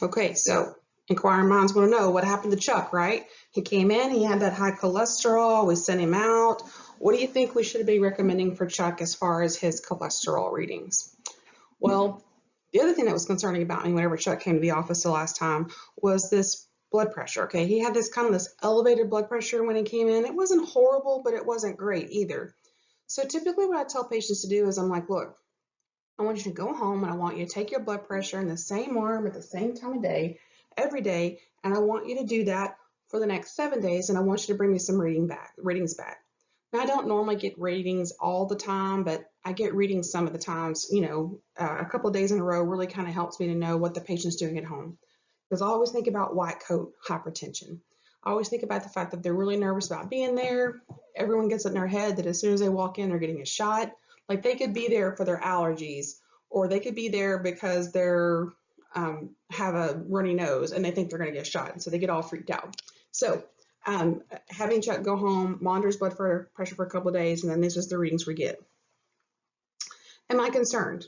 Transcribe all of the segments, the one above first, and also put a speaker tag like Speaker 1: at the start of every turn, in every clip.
Speaker 1: Okay, so inquiring minds want to know what happened to Chuck, right? He came in, he had that high cholesterol, we sent him out. What do you think we should be recommending for Chuck as far as his cholesterol readings? Well, the other thing that was concerning about me whenever Chuck came to the office the last time was this blood pressure. Okay, he had this elevated blood pressure when he came in. It wasn't horrible, but it wasn't great either. So typically what I tell patients to do is I'm like, look, I want you to go home and I want you to take your blood pressure in the same arm at the same time of day, every day, and I want you to do that for the next 7 days, and I want you to bring me some readings back. Now, I don't normally get readings all the time, but I get readings some of the times. A couple of days in a row really kind of helps me to know what the patient's doing at home. Because I always think about white coat hypertension. I always think about the fact that they're really nervous about being there. Everyone gets it in their head that as soon as they walk in, they're getting a shot. Like they could be there for their allergies, or they could be there because they're have a runny nose and they think they're going to get shot, and so they get all freaked out. So having Chuck go home, monitor his blood pressure for a couple of days, and then this is the readings we get. Am I concerned?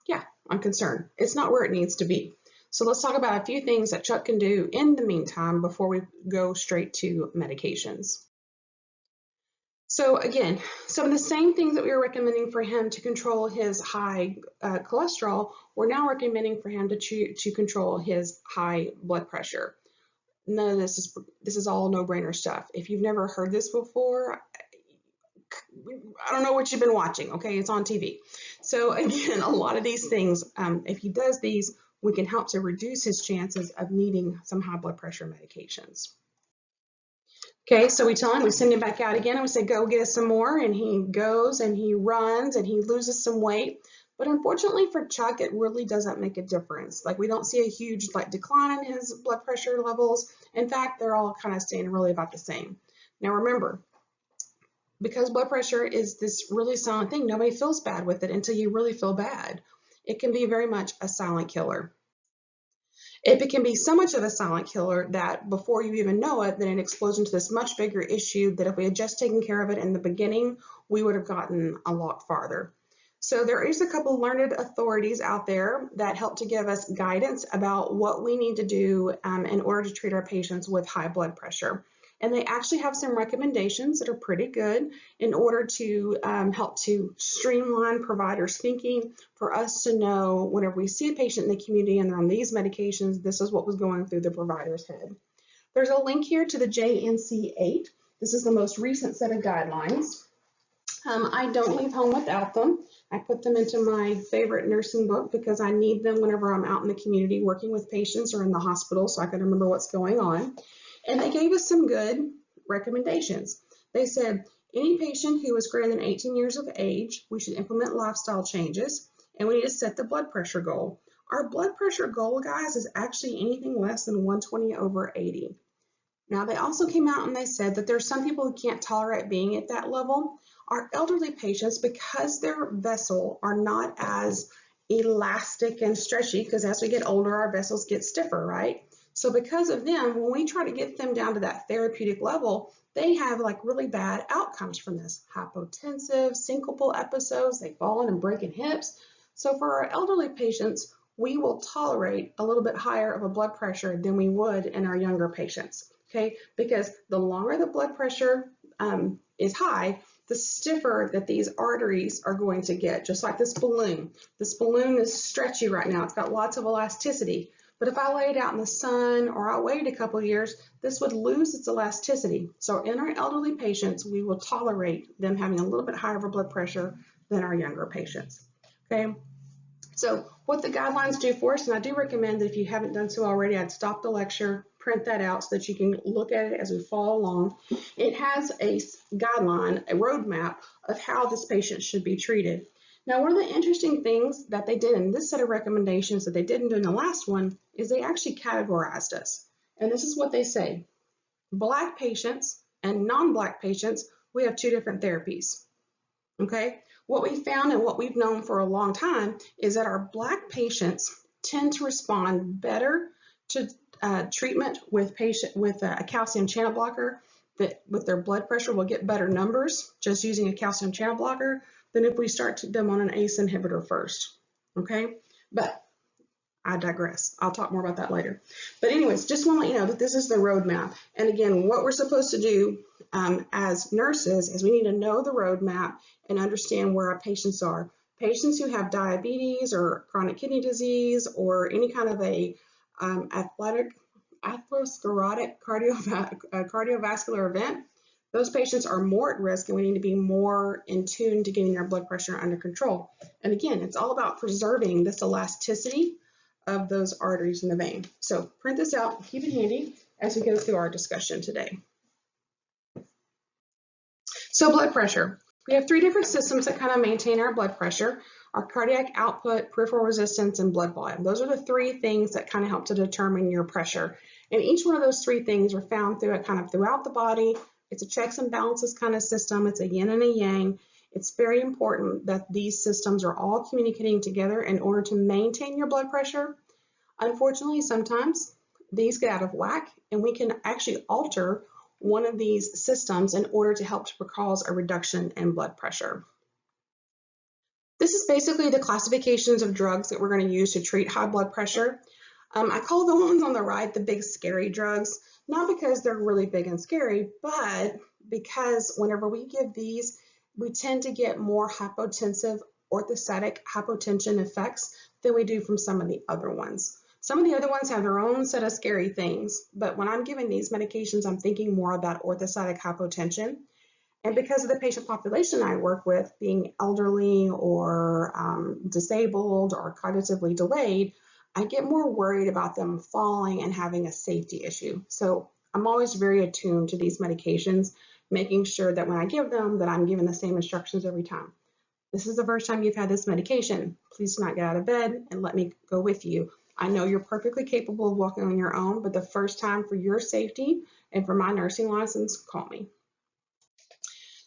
Speaker 1: Yeah, I'm concerned. It's not where it needs to be. So let's talk about a few things that Chuck can do in the meantime before we go straight to medications. So again, some of the same things that we were recommending for him to control his high cholesterol, we're now recommending for him to control his high blood pressure. None of this is all no-brainer stuff. If you've never heard this before, I don't know what you've been watching, okay? It's on TV. So again, a lot of these things, if he does these, we can help to reduce his chances of needing some high blood pressure medications. Okay, so we send him back out again, and we say, go get us some more, and he goes and he runs and he loses some weight. But unfortunately for Chuck, it really doesn't make a difference. Like we don't see a huge decline in his blood pressure levels. In fact, they're all kind of staying really about the same. Now remember, because blood pressure is this really silent thing, nobody feels bad with it until you really feel bad. It can be very much a silent killer. It can be so much of a silent killer that before you even know it, then it explodes into this much bigger issue that if we had just taken care of it in the beginning, we would have gotten a lot farther. So there is a couple learned authorities out there that help to give us guidance about what we need to do in order to treat our patients with high blood pressure. And they actually have some recommendations that are pretty good in order to help to streamline providers' thinking for us to know whenever we see a patient in the community and they're on these medications, this is what was going through the provider's head. There's a link here to the JNC8. This is the most recent set of guidelines. I don't leave home without them. I put them into my favorite nursing book because I need them whenever I'm out in the community working with patients or in the hospital so I can remember what's going on. And they gave us some good recommendations. They said any patient who is greater than 18 years of age, we should implement lifestyle changes, and we need to set the blood pressure goal. Our blood pressure goal, guys, is actually anything less than 120/80. Now, they also came out and they said that there's some people who can't tolerate being at that level. Our elderly patients, because their vessels are not as elastic and stretchy, because as we get older, our vessels get stiffer, right? So because of them, when we try to get them down to that therapeutic level, they have really bad outcomes from this. Hypotensive, syncopal episodes, they fall in and breaking hips. So for our elderly patients, we will tolerate a little bit higher of a blood pressure than we would in our younger patients, okay? Because the longer the blood pressure is high, the stiffer that these arteries are going to get, just like this balloon. This balloon is stretchy right now. It's got lots of elasticity. But if I lay it out in the sun or I waited a couple of years, this would lose its elasticity. So in our elderly patients, we will tolerate them having a little bit higher of a blood pressure than our younger patients. Okay. So what the guidelines do for us, and I do recommend that if you haven't done so already, I'd stop the lecture, print that out so that you can look at it as we follow along. It has a guideline, a roadmap of how this patient should be treated. Now, one of the interesting things that they did in this set of recommendations that they didn't do in the last one is they actually categorized us. And this is what they say. Black patients and non-Black patients, we have two different therapies. Okay? What we found and what we've known for a long time is that our Black patients tend to respond better to treatment with a calcium channel blocker, that with their blood pressure will get better numbers just using a calcium channel blocker than if we start them on an ACE inhibitor first, okay? But I digress. I'll talk more about that later. But anyways, just want to let you know that this is the roadmap. And again, what we're supposed to do as nurses is we need to know the roadmap and understand where our patients are. Patients who have diabetes or chronic kidney disease or any kind of a atherosclerotic cardiovascular event, those patients are more at risk, and we need to be more in tune to getting their blood pressure under control. And again, it's all about preserving this elasticity of those arteries in the vein. So print this out, keep it handy as we go through our discussion today. So blood pressure. We have three different systems that kind of maintain our blood pressure: our cardiac output, peripheral resistance, and blood volume. Those are the three things that kind of help to determine your pressure. And each one of those three things are found throughout the body. It's a checks and balances kind of system. It's a yin and a yang. It's very important that these systems are all communicating together in order to maintain your blood pressure. Unfortunately, sometimes these get out of whack, and we can actually alter one of these systems in order to help to cause a reduction in blood pressure. This is basically the classifications of drugs that we're going to use to treat high blood pressure. I call the ones on the right the big scary drugs, not because they're really big and scary, but because whenever we give these, we tend to get more hypotensive orthostatic hypotension effects than we do from some of the other ones. Some of the other ones have their own set of scary things, but when I'm giving these medications, I'm thinking more about orthostatic hypotension. And because of the patient population I work with being elderly or disabled or cognitively delayed, I get more worried about them falling and having a safety issue. So I'm always very attuned to these medications, making sure that when I give them, that I'm given the same instructions every time. This is the first time you've had this medication. Please do not get out of bed and let me go with you. I know you're perfectly capable of walking on your own, but the first time, for your safety and for my nursing license, call me.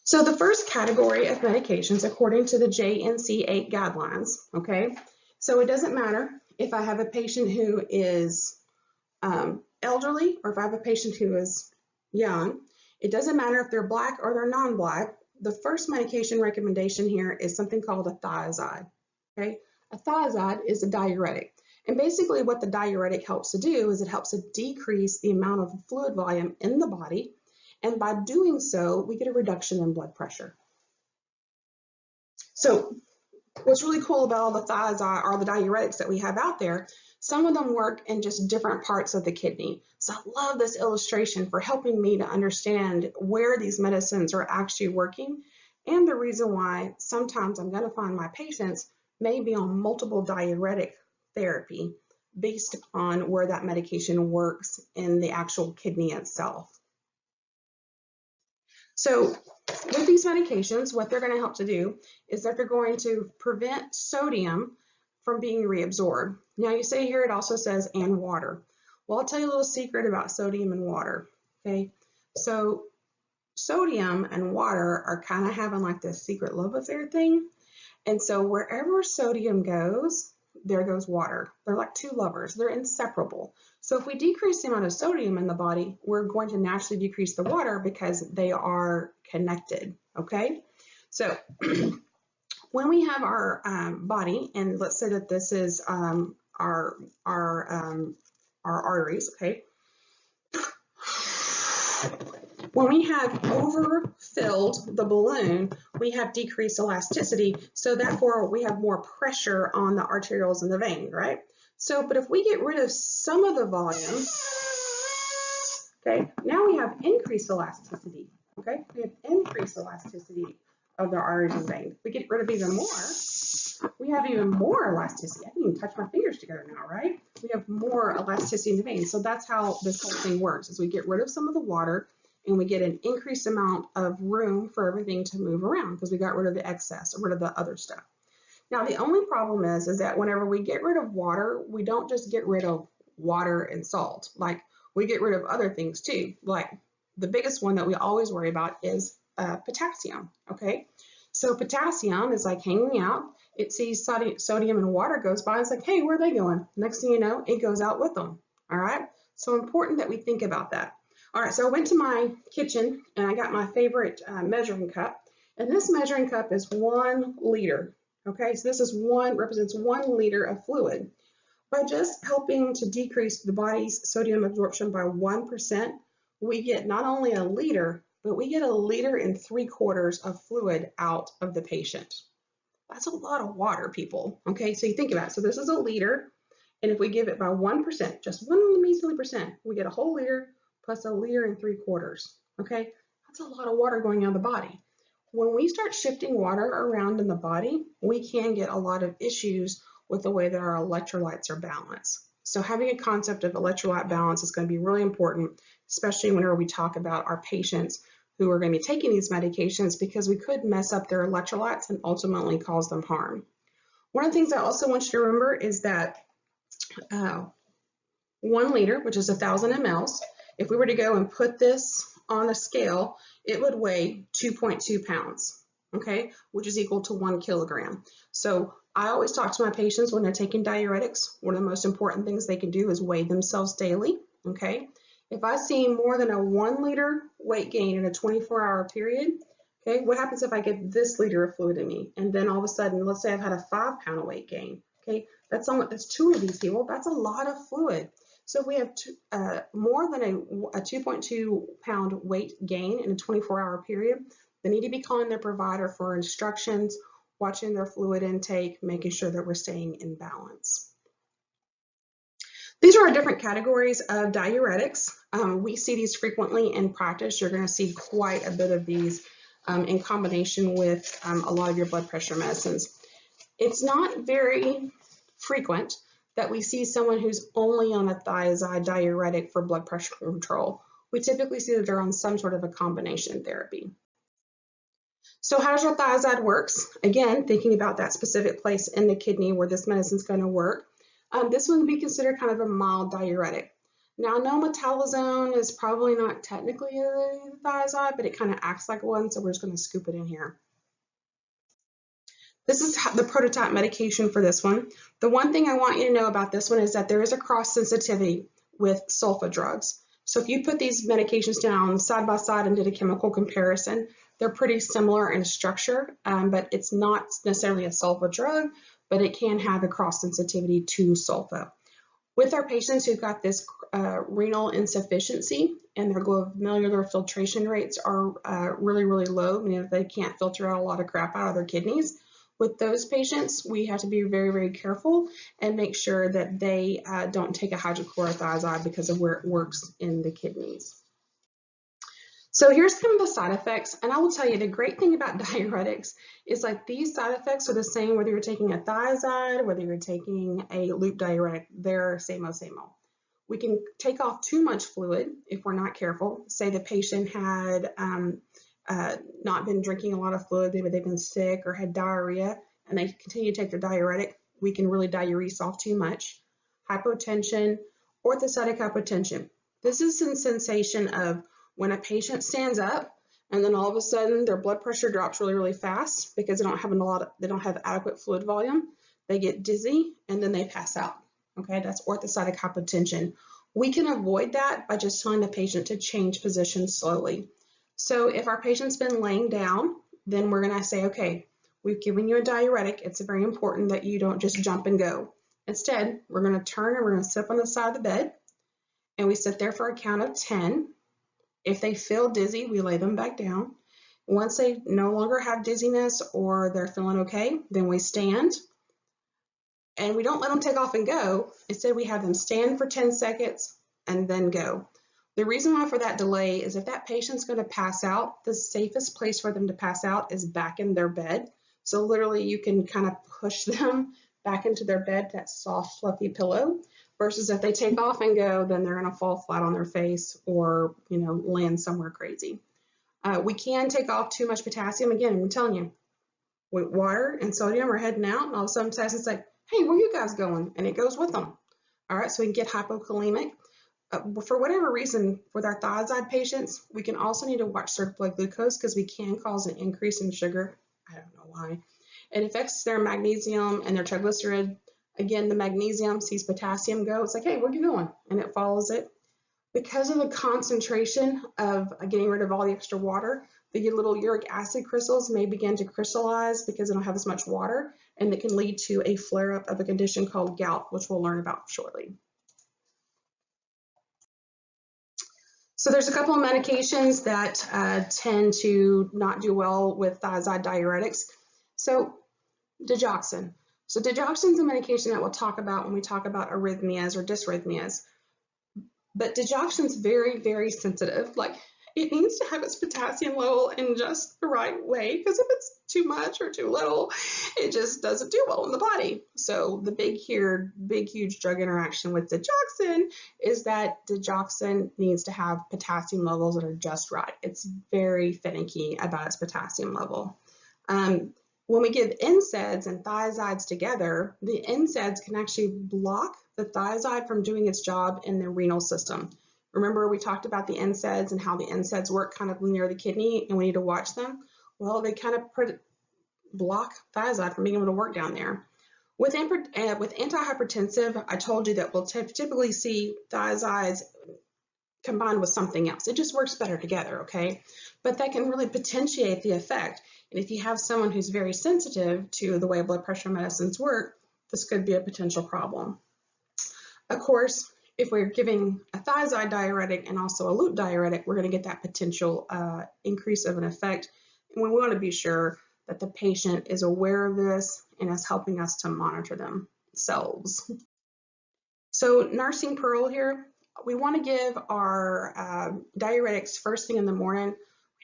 Speaker 1: So the first category of medications, according to the JNC8 guidelines, okay? So it doesn't matter if I have a patient who is elderly or if I have a patient who is young. It doesn't matter if they're Black or they're non-Black. The first medication recommendation here is something called a thiazide, okay? A thiazide is a diuretic. And basically what the diuretic helps to do is it helps to decrease the amount of fluid volume in the body. And by doing so, we get a reduction in blood pressure. So what's really cool about all the thiazide or the diuretics that we have out there, some of them work in just different parts of the kidney. So I love this illustration for helping me to understand where these medicines are actually working and the reason why sometimes I'm going to find my patients may be on multiple diuretic therapy based upon where that medication works in the actual kidney itself. So with these medications, what they're going to help to do is that they're going to prevent sodium from being reabsorbed. Now you say here it also says and water. Well, I'll tell you a little secret about sodium and water, okay? So sodium and water are kind of having like this secret love affair thing. And so wherever sodium goes, there goes water. They're like two lovers. They're inseparable. So if we decrease the amount of sodium in the body, we're going to naturally decrease the water because they are connected, okay? So when we have our body, and let's say that this is our arteries, okay? When we have overfilled the balloon, we have decreased elasticity, so therefore we have more pressure on the arterioles in the vein, right? So, but if we get rid of some of the volume, okay, now we have increased elasticity, okay? We have increased elasticity of the arteries and veins. If we get rid of even more, we have even more elasticity. I can even touch my fingers together now, right? We have more elasticity in the veins. So that's how this whole thing works, is we get rid of some of the water, and we get an increased amount of room for everything to move around because we got rid of the excess, rid of the other stuff. Now, the only problem is that whenever we get rid of water, we don't just get rid of water and salt. Like, we get rid of other things too. Like, the biggest one that we always worry about is potassium, okay? So potassium is like hanging out. It sees sodium and water goes by. It's like, hey, where are they going? Next thing you know, it goes out with them, all right? So important that we think about that. All right, so I went to my kitchen and I got my favorite measuring cup, and this measuring cup is 1 liter. Okay, so this is represents 1 liter of fluid. By just helping to decrease the body's sodium absorption by 1%, we get not only a liter, but we get a liter and 3/4 of fluid out of the patient. That's a lot of water, people. Okay, so you think about it. So this is a liter, and if we give it by 1%, just one measly percent, we get a whole liter plus a liter and 3/4. Okay, that's a lot of water going out of the body. When we start shifting water around in the body, we can get a lot of issues with the way that our electrolytes are balanced. So having a concept of electrolyte balance is going to be really important, especially whenever we talk about our patients who are going to be taking these medications, because we could mess up their electrolytes and ultimately cause them harm. One of the things I also want you to remember is that 1 liter, which is 1,000 mLs, if we were to go and put this on a scale, it would weigh 2.2 pounds, okay, which is equal to 1 kilogram. So I always talk to my patients when they're taking diuretics, one of the most important things they can do is weigh themselves daily, okay? If I see more than a 1 liter weight gain in a 24-hour period, okay, what happens if I get this liter of fluid in me? And then all of a sudden, let's say I've had a 5-pound weight gain, okay? That's 2 of these people, that's a lot of fluid. So if we have more than a 2.2 pound weight gain in a 24-hour period, they need to be calling their provider for instructions, watching their fluid intake, making sure that we're staying in balance. These are our different categories of diuretics. We see these frequently in practice. You're going to see quite a bit of these in combination with a lot of your blood pressure medicines. It's not very frequent that we see someone who's only on a thiazide diuretic for blood pressure control. We typically see that they're on some sort of a combination therapy. So how does our thiazide works? Again, thinking about that specific place in the kidney where this medicine is going to work. This one would be considered kind of a mild diuretic. Now, no metallazone is probably not technically a thiazide, but it kind of acts like one, so we're just going to scoop it in here. This is the prototype medication for this one. The one thing I want you to know about this one is that there is a cross sensitivity with sulfa drugs. So if you put these medications down side by side and did a chemical comparison, they're pretty similar in structure, but it's not necessarily a sulfa drug, but it can have a cross sensitivity to sulfa. With our patients who've got this renal insufficiency and their glomerular filtration rates are really, really low, meaning that they can't filter out a lot of crap out of their kidneys, with those patients, we have to be very, very careful and make sure that they don't take a hydrochlorothiazide because of where it works in the kidneys. So here's some of the side effects, and I will tell you the great thing about diuretics is like these side effects are the same whether you're taking a thiazide, whether you're taking a loop diuretic, they're same-o. We can take off too much fluid if we're not careful. Say the patient had not been drinking a lot of fluid, maybe they've been sick or had diarrhea, and they continue to take their diuretic, we can really diurese off too much. Hypotension, orthostatic hypotension. This is a sensation of when a patient stands up and then all of a sudden their blood pressure drops really, really fast because they don't have adequate fluid volume. They get dizzy and then they pass out. Okay, that's orthostatic hypotension. We can avoid that by just telling the patient to change position slowly. So if our patient's been laying down, then we're going to say, okay, we've given you a diuretic. It's very important that you don't just jump and go. Instead, we're going to turn and we're going to sit on the side of the bed, and we sit there for a count of 10. If they feel dizzy, we lay them back down. Once they no longer have dizziness or they're feeling okay, then we stand, and we don't let them take off and go. Instead, we have them stand for 10 seconds and then go. The reason why for that delay is if that patient's going to pass out, the safest place for them to pass out is back in their bed. So literally you can kind of push them back into their bed, that soft, fluffy pillow, versus if they take off and go, then they're going to fall flat on their face or, land somewhere crazy. We can take off too much potassium. Again, I'm telling you, when water and sodium are heading out, and all of a sudden potassium's like, hey, where are you guys going? And it goes with them. All right, so we can get hypokalemic. For whatever reason, with our thiazide patients, we can also need to watch their blood glucose because we can cause an increase in sugar. I don't know why. It affects their magnesium and their triglyceride. Again, the magnesium sees potassium go. It's like, hey, where are you going? And it follows it. Because of the concentration of getting rid of all the extra water, the little uric acid crystals may begin to crystallize because they don't have as much water. and it can lead to a flare-up of a condition called gout, which we'll learn about shortly. So there's a couple of medications that tend to not do well with thiazide diuretics. So digoxin. So digoxin is a medication that we'll talk about when we talk about arrhythmias or dysrhythmias. But digoxin is very, very sensitive. Like, it needs to have its potassium level in just the right way, because if it's too much or too little, it just doesn't do well in the body. So the big huge drug interaction with digoxin is that digoxin needs to have potassium levels that are just right. It's very finicky about its potassium level. When we give NSAIDs and thiazides together, the NSAIDs can actually block the thiazide from doing its job in the renal system. Remember, we talked about the NSAIDs and how the NSAIDs work kind of near the kidney, and we need to watch them. Well, they kind of block thiazide from being able to work down there. With antihypertensive, I told you that we'll typically see thiazides combined with something else. It just works better together, okay? But that can really potentiate the effect. And if you have someone who's very sensitive to the way blood pressure medicines work, this could be a potential problem. Of course, if we're giving a thiazide diuretic and also a loop diuretic, we're going to get that potential increase of an effect. And we want to be sure that the patient is aware of this and is helping us to monitor themselves. So nursing pearl here, we want to give our diuretics first thing in the morning.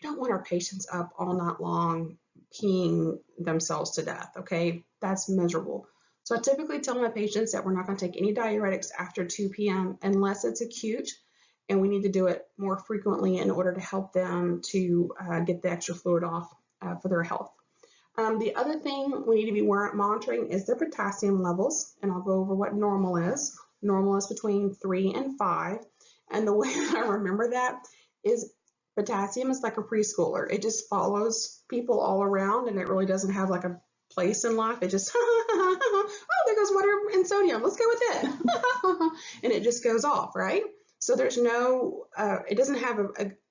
Speaker 1: We don't want our patients up all night long peeing themselves to death, okay? That's miserable. So I typically tell my patients that we're not going to take any diuretics after 2 p.m. unless it's acute, and we need to do it more frequently in order to help them to get the extra fluid off for their health. The other thing we need to be monitoring is their potassium levels, and I'll go over what normal is. Normal is between 3 and 5, and the way I remember that is potassium is like a preschooler. It just follows people all around, and it really doesn't have like a place in life. It just, oh, there goes water and sodium. Let's go with it. And it just goes off, right? So there's no, it doesn't have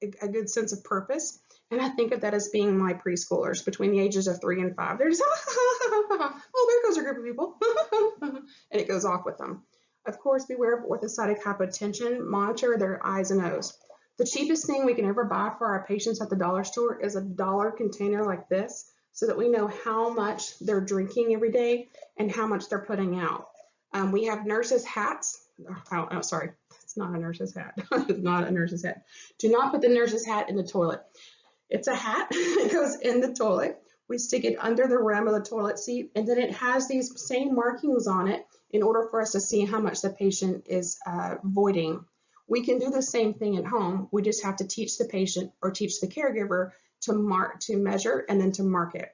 Speaker 1: a good sense of purpose. And I think of that as being my preschoolers between the ages of 3 and 5. They're just, oh, there goes a group of people. And it goes off with them. Of course, beware of orthostatic hypotension. Monitor their eyes and nose. The cheapest thing we can ever buy for our patients at the dollar store is a $1 container like this, so that we know how much they're drinking every day and how much they're putting out. We have nurses' hats. Oh, sorry, it's not a nurse's hat. It's not a nurse's hat. Do not put the nurse's hat in the toilet. It's a hat that goes in the toilet. We stick it under the rim of the toilet seat, and then it has these same markings on it in order for us to see how much the patient is voiding. We can do the same thing at home. We just have to teach the patient or teach the caregiver to measure and then to mark it.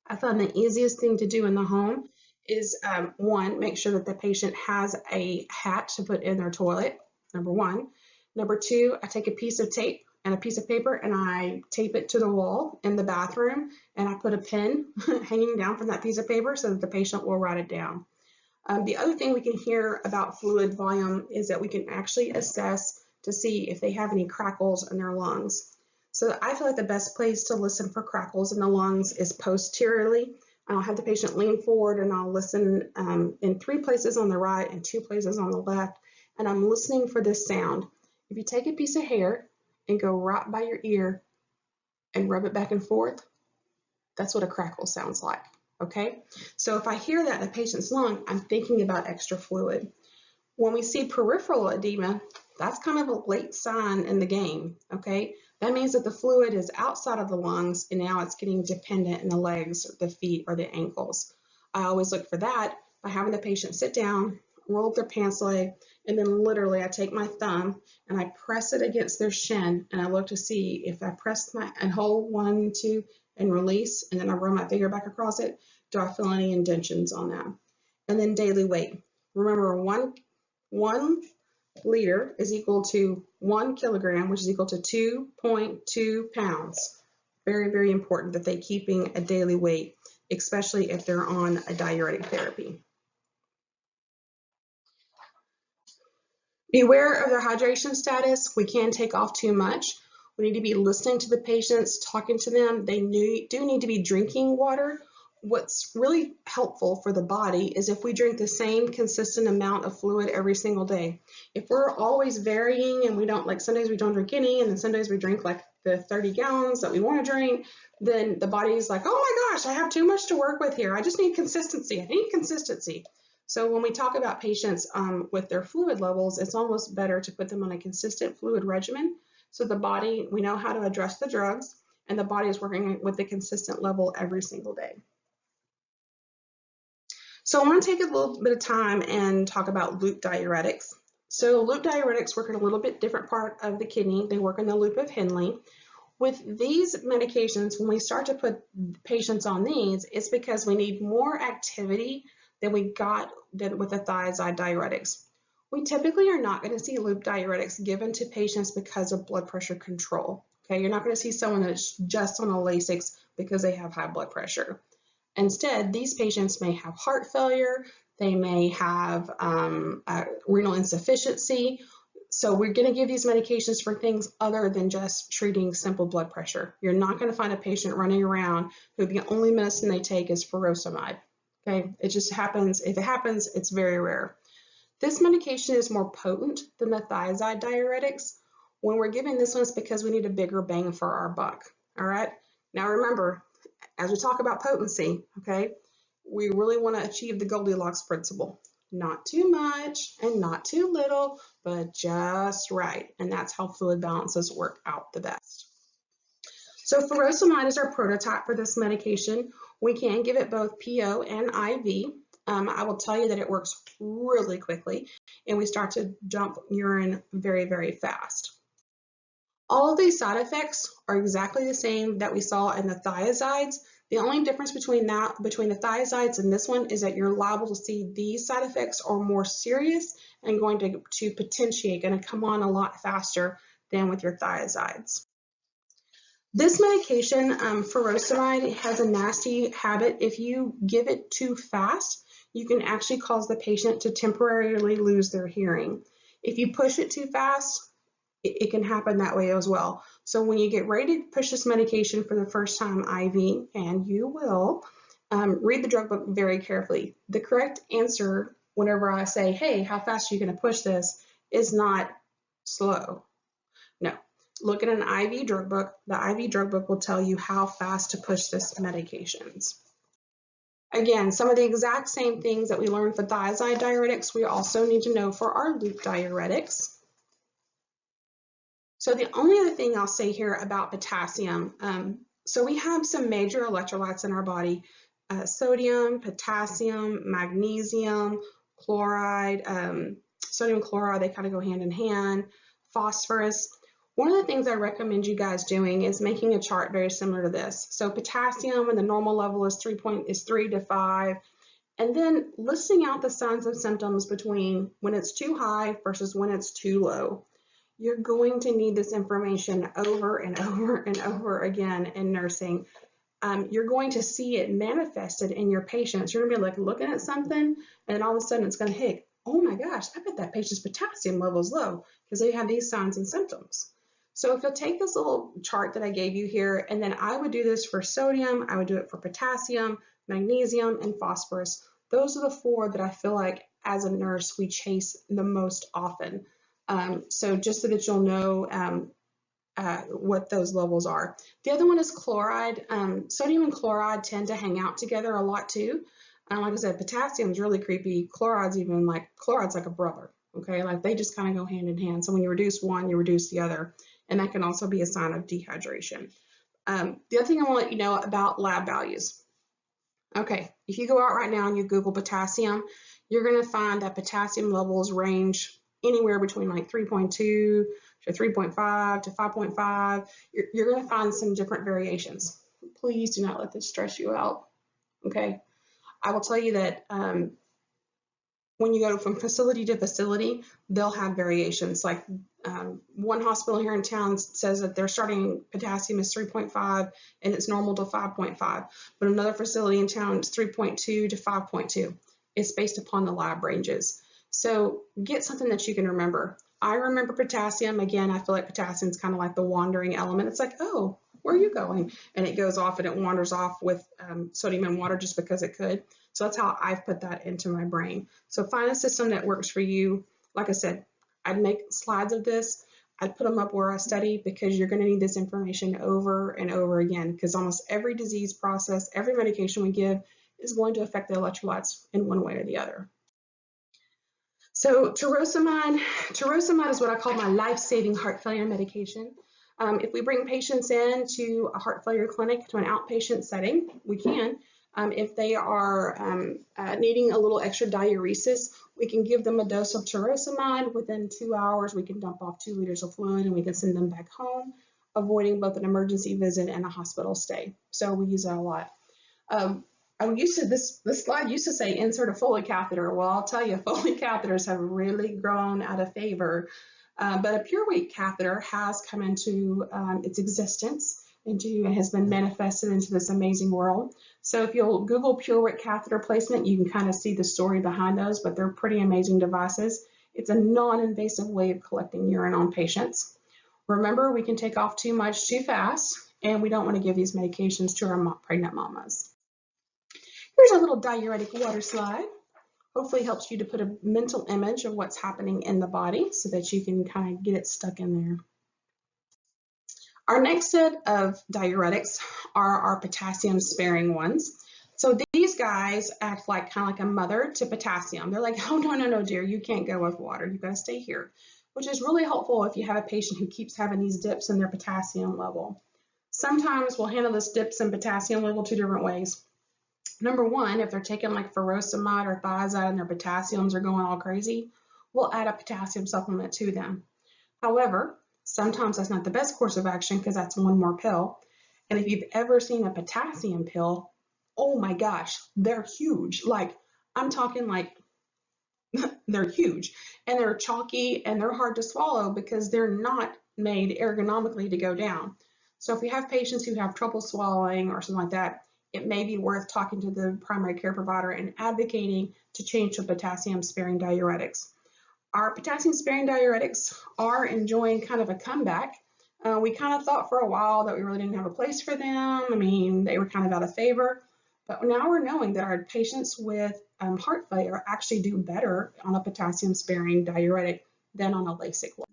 Speaker 1: I found the easiest thing to do in the home is one, make sure that the patient has a hat to put in their toilet, number one. Number two, I take a piece of tape and a piece of paper and I tape it to the wall in the bathroom, and I put a pen hanging down from that piece of paper so that the patient will write it down. The other thing we can hear about fluid volume is that we can actually assess to see if they have any crackles in their lungs. So I feel like the best place to listen for crackles in the lungs is posteriorly. I'll have the patient lean forward and I'll listen in 3 places on the right and 2 places on the left, and I'm listening for this sound. If you take a piece of hair and go right by your ear and rub it back and forth, that's what a crackle sounds like. Okay, so if I hear that in a patient's lung, I'm thinking about extra fluid. When we see peripheral edema, that's kind of a late sign in the game, okay? That means that the fluid is outside of the lungs and now it's getting dependent in the legs, or the feet, or the ankles. I always look for that by having the patient sit down, roll up their pants leg, and then literally I take my thumb and I press it against their shin, and I look to see if I press and hold 1, 2, and release, and then I run my finger back across it. Do I feel any indentions on that? And then daily weight. Remember, one liter is equal to 1 kilogram, which is equal to 2.2 pounds. Very, very important that they're keeping a daily weight, especially if they're on a diuretic therapy. Beware of their hydration status. We can take off too much. We need to be listening to the patients, talking to them. They do need to be drinking water, what's really helpful for the body is if we drink the same consistent amount of fluid every single day. If we're always varying and we don't, like some days we don't drink any, and then some days we drink like the 30 gallons that we want to drink, then the body's like, oh my gosh, I have too much to work with here. I just need consistency. I need consistency. So when we talk about patients with their fluid levels, it's almost better to put them on a consistent fluid regimen. So the body, we know how to address the drugs, and the body is working with a consistent level every single day. So I want to take a little bit of time and talk about loop diuretics. So loop diuretics work in a little bit different part of the kidney. They work in the loop of Henle. With these medications, when we start to put patients on these, it's because we need more activity than we got with the thiazide diuretics. We typically are not going to see loop diuretics given to patients because of blood pressure control. Okay, you're not going to see someone that's just on a Lasix because they have high blood pressure. Instead, these patients may have heart failure, they may have renal insufficiency. So we're going to give these medications for things other than just treating simple blood pressure. You're not going to find a patient running around who the only medicine they take is furosemide. Okay, it just happens. If it happens, it's very rare. This medication is more potent than the thiazide diuretics. When we're giving this one, it's because we need a bigger bang for our buck. All right. Now remember, as we talk about potency, okay, we really want to achieve the Goldilocks principle. Not too much and not too little, but just right. And that's how fluid balances work out the best. So furosemide is our prototype for this medication. We can give it both PO and IV. I will tell you that it works really quickly, and we start to dump urine very, very fast. All of these side effects are exactly the same that we saw in the thiazides. The only difference between the thiazides and this one is that you're liable to see these side effects are more serious and going to potentiate, going to come on a lot faster than with your thiazides. This medication, furosemide, has a nasty habit. If you give it too fast, you can actually cause the patient to temporarily lose their hearing. If you push it too fast, it can happen that way as well. So when you get ready to push this medication for the first time IV, and you will, read the drug book very carefully. The correct answer whenever I say, hey, how fast are you going to push this, is not slow. No. Look at an IV drug book. The IV drug book will tell you how fast to push this medications. Again, some of the exact same things that we learned for thiazide diuretics, we also need to know for our loop diuretics. So the only other thing I'll say here about potassium, so we have some major electrolytes in our body, sodium, potassium, magnesium, chloride, sodium chloride, they kind of go hand in hand, phosphorus. One of the things I recommend you guys doing is making a chart very similar to this. So potassium, and the normal level is 3 to 5, and then listing out the signs and symptoms between when it's too high versus when it's too low. You're going to need this information over and over and over again in nursing. You're going to see it manifested in your patients. You're going to be like looking at something, and all of a sudden it's going to hit, oh my gosh, I bet that patient's potassium level is low because they have these signs and symptoms. So if you'll take this little chart that I gave you here, and then I would do this for sodium, I would do it for potassium, magnesium, and phosphorus. Those are the 4 that I feel like as a nurse we chase the most often. So just so that you'll know what those levels are. The other one is chloride. Sodium and chloride tend to hang out together a lot too. Like I said, potassium is really creepy. Chloride's like a brother. Okay, like they just kind of go hand in hand. So when you reduce one, you reduce the other, and that can also be a sign of dehydration. The other thing I want to let you know about lab values. Okay, if you go out right now and you Google potassium, you're going to find that potassium levels range anywhere between like 3.2 to 3.5 to 5.5. You're going to find some different variations. Please do not let this stress you out. Okay, I will tell you that when you go from facility to facility, they'll have variations. Like one hospital here in town says that their starting potassium is 3.5 and it's normal to 5.5. But another facility in town is 3.2 to 5.2. It's based upon the lab ranges. So get something that you can remember. I remember potassium. Again, I feel like potassium is kind of like the wandering element. It's like, oh, where are you going? And it goes off and it wanders off with sodium and water just because it could. So that's how I've put that into my brain. So find a system that works for you. Like I said, I'd make slides of this. I'd put them up where I study because you're going to need this information over and over again, because almost every disease process, every medication we give is going to affect the electrolytes in one way or the other. So furosemide is what I call my life-saving heart failure medication. If we bring patients in to a heart failure clinic, to an outpatient setting, we can. If they are needing a little extra diuresis, we can give them a dose of furosemide. Within 2 hours, we can dump off 2 liters of fluid and we can send them back home, avoiding both an emergency visit and a hospital stay. So we use that a lot. This slide used to say insert a Foley catheter. Well, I'll tell you, Foley catheters have really grown out of favor. But a PureWeight catheter has come into its existence and has been manifested into this amazing world. So if you'll Google PureWeight catheter placement, you can kind of see the story behind those, but they're pretty amazing devices. It's a non-invasive way of collecting urine on patients. Remember, we can take off too much too fast, and we don't want to give these medications to our pregnant mamas. Here's a little diuretic water slide. Hopefully helps you to put a mental image of what's happening in the body so that you can kind of get it stuck in there. Our next set of diuretics are our potassium sparing ones. So these guys act like kind of like a mother to potassium. They're like, oh, no, dear, you can't go with water. You've got to stay here, which is really helpful if you have a patient who keeps having these dips in their potassium level. Sometimes we'll handle this dips in potassium level 2 different ways. Number one, if they're taking like furosemide or thiazide and their potassiums are going all crazy, we'll add a potassium supplement to them. However, sometimes that's not the best course of action because that's 1 more pill. And if you've ever seen a potassium pill, oh my gosh, they're huge. Like, I'm talking like they're huge, and they're chalky and they're hard to swallow because they're not made ergonomically to go down. So if we have patients who have trouble swallowing or something like that, it may be worth talking to the primary care provider and advocating to change to potassium sparing diuretics. Our potassium sparing diuretics are enjoying kind of a comeback. We kind of thought for a while that we really didn't have a place for them. I mean, they were kind of out of favor, but now we're knowing that our patients with heart failure actually do better on a potassium sparing diuretic than on a LASIK one.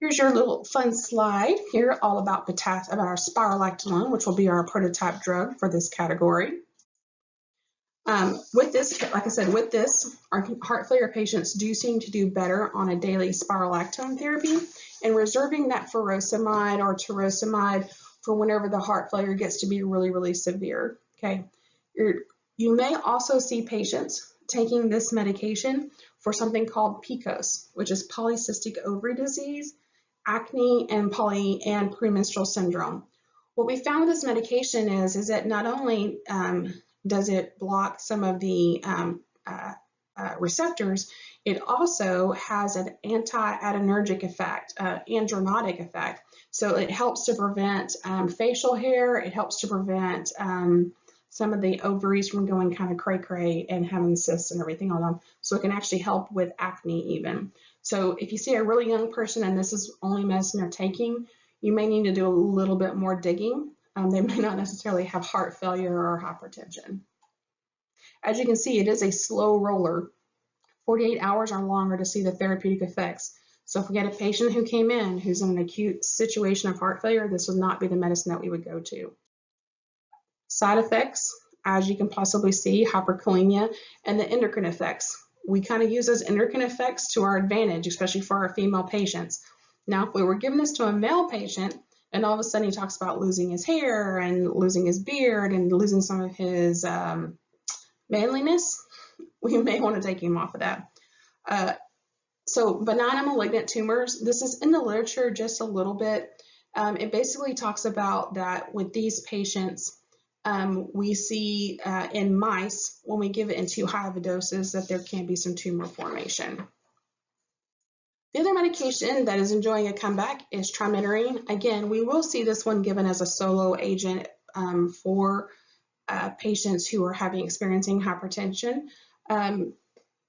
Speaker 1: Here's your little fun slide here all about our spirolactone, which will be our prototype drug for this category. With this, like I said, our heart failure patients do seem to do better on a daily spirolactone therapy, and reserving that furosemide or furosemide for whenever the heart failure gets to be really, really severe. Okay, you may also see patients taking this medication for something called PCOS, which is polycystic ovary disease, acne, and premenstrual syndrome. What we found with this medication is that not only does it block some of the receptors, it also has an anti-adrenergic effect, androgenetic effect. So it helps to prevent facial hair. It helps to prevent some of the ovaries from going kind of cray-cray and having cysts and everything on them. So it can actually help with acne even. So if you see a really young person and this is only medicine they're taking, you may need to do a little bit more digging. They may not necessarily have heart failure or hypertension. As you can see, it is a slow roller. 48 hours or longer to see the therapeutic effects. So if we had a patient who came in who's in an acute situation of heart failure, this would not be the medicine that we would go to. Side effects, as you can possibly see, hyperkalemia and the endocrine effects. We kind of use those endocrine effects to our advantage, especially for our female patients. Now, if we were giving this to a male patient, and all of a sudden he talks about losing his hair and losing his beard and losing some of his manliness, we may want to take him off of that. So benign malignant tumors, this is in the literature just a little bit. It basically talks about that with these patients, we see in mice, when we give it in too high of a doses, that there can be some tumor formation. The other medication that is enjoying a comeback is trimethoprim. Again, we will see this one given as a solo agent for patients who are experiencing hypertension.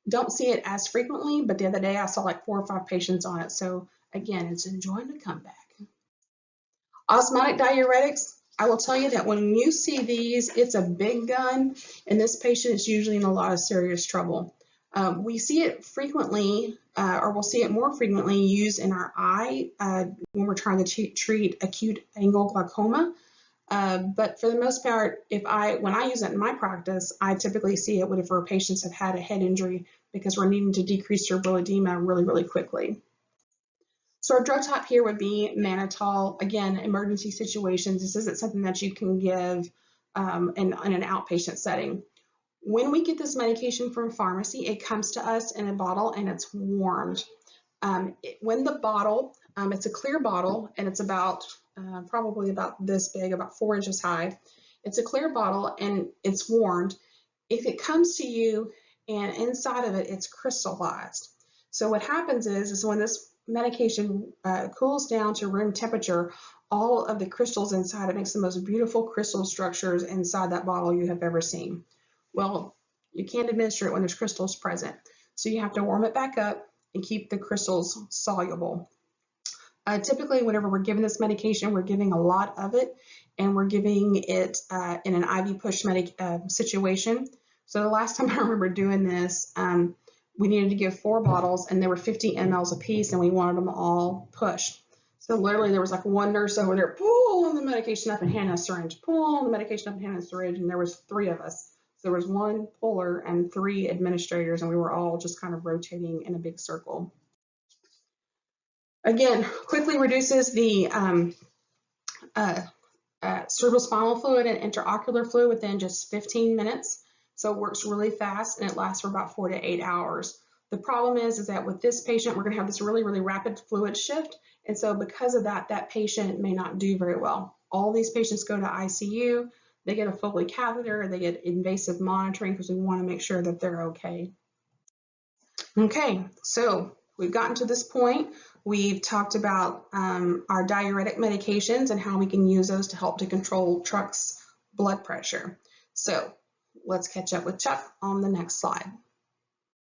Speaker 1: Don't see it as frequently, but the other day I saw like 4 or 5 patients on it. So again, it's enjoying the comeback. Osmotic diuretics, I will tell you that when you see these, it's a big gun, and this patient is usually in a lot of serious trouble. We see it frequently, or we'll see it more frequently used in our eye when we're trying to treat acute angle glaucoma. But for the most part, when I use it in my practice, I typically see it whenever patients have had a head injury because we're needing to decrease cerebral edema really, really quickly. So our drug top here would be mannitol. Again, emergency situations. This isn't something that you can give in an outpatient setting. When we get this medication from pharmacy, it comes to us in a bottle and it's warmed. When the bottle, it's a clear bottle and it's about probably about this big, about 4 inches high. It's a clear bottle and it's warmed. If it comes to you and inside of it, it's crystallized. So what happens is when this medication cools down to room temperature, all of the crystals inside it makes the most beautiful crystal structures inside that bottle you have ever seen. Well, you can't administer it when there's crystals present. So you have to warm it back up and keep the crystals soluble. Typically, whenever we're giving this medication, we're giving a lot of it, and we're giving it in an IV push situation. So the last time I remember doing this, we needed to give 4 bottles, and they were 50 mLs a piece, and we wanted them all pushed. So literally, there was like one nurse over there pulling the medication up and handing a syringe, pulling the medication up and handing a syringe, and there was 3 of us. So there was 1 puller and 3 administrators, and we were all just kind of rotating in a big circle. Again, quickly reduces the cerebrospinal fluid and intraocular fluid within just 15 minutes. So it works really fast and it lasts for about 4 to 8 hours. The problem is that with this patient, we're going to have this really, really rapid fluid shift. And so because of that, that patient may not do very well. All these patients go to ICU, they get a Foley catheter, they get invasive monitoring because we want to make sure that they're okay. Okay, so we've gotten to this point. We've talked about our diuretic medications and how we can use those to help to control Chuck's blood pressure. So let's catch up with Chuck on the next slide.